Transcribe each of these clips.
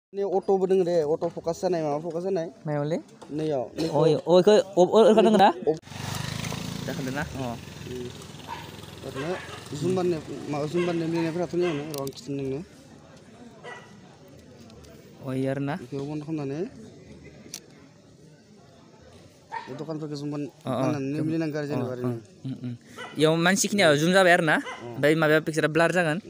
Ini auto bedeng deh, auto fokus sana, mama fokus sana. Mày lấy? Nih ya. Ôi cái cái đừng đó. Đã không được na. Karena zumban nih milihnya peraturannya nih, ruang kesenengnya. Oh iya na. Itu pun kan nih. Itu kan pakai zumban mana nih milih nangkar jadi hari ini. Yang mansiknya zoom जा bayar ना. Dari माबा picture blur jangan.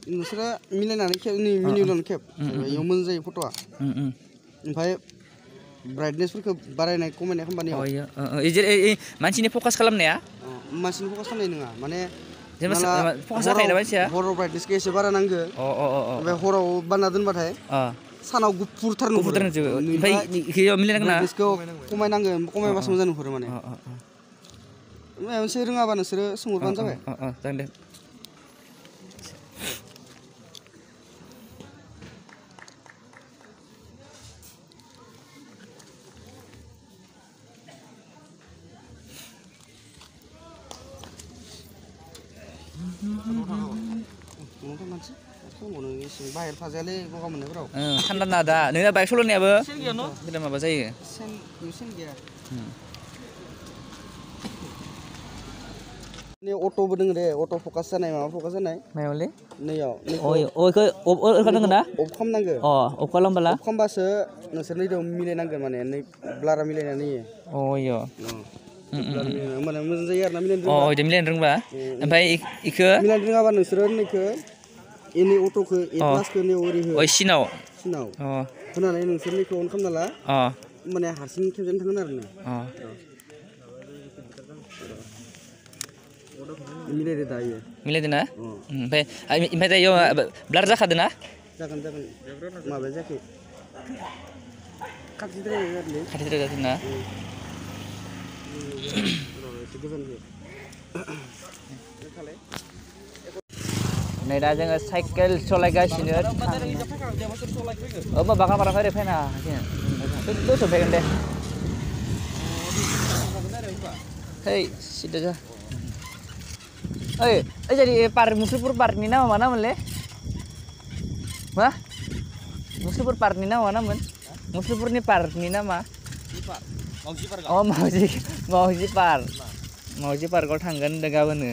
नोंसोरा मिलायनानै खेब नै मिनिउलन खेब इयाव मोजां जायो फट'आ ओमफ्राय ब्राइटनेसफोरखौ बारायनाय खमायनाय खामानियाव अ इयो मानसिनि फकास खालामनाया मानसिनि फकास खालामनाय नङा माने जेनेबा फकास जाखायोना मानसिया हराव ब्राइटनेसखौ एसे बारा नांगो ओमफ्राय हराव बाना दोनबाथाय सानाव गुफुरथार नुहुरो ओमफ्राय इखौ मिलायनांगोन ना ब्राइटनेसखौ खमायनांगोन खमायबासो मोजां नुहुरो माने माबा मोनसे रोङाबा नोंसोरो सोंहरबानो जाबाय जागोन दे बाहेर फाजायालै गगा मोननायफोराव थान्दा ना दा नोंना बाइक सलायनायाबो बिदिनो माबा जायो सेन गैया ini auto bedeng deh auto fokus sana mama fokus sana मायावलै नैयाव इखौ नांगोन ना अफ खालामनांगो अफ खालामबाला अफ खालामबासो नोंसोर नैदो मिलायनांगोन माने नै ब्लारा मिलायनानै इयो माने मोजां जायो आरोना मिलायनो इदि मिलायनो रोंबा ओमफ्राय इखो मिलायनो रोङाबा नोंसोरो नैखो एनि अट'खौ ए प्लासखौ नै ओरै हो सिनाव होनानै नोंसोर नैखौ अन खालामना ला माने हारसिं खेबजानो थांगोन आरो ना मिलायदो दायो मिलायदो ना ओमफ्राय दायो ब्लार जाखादो ना जागोन माबाया जायाखै खाथिद्राय जादों ना नै दा जोङो साइकेल सलायगासिनो बागानपारा फैदो फैना दसे फैगोन दे है सिदा जा ओइ jadi पार्क मुसुलपुर पार्कनि नामा मा नाममोनलै मा मुसुलपुर पार्कनि नामा मा नाममोन मुसुलपुरनि पार्कनि नामा मावजि पार्क मावजि पार्कआव थांगोन गाबोनो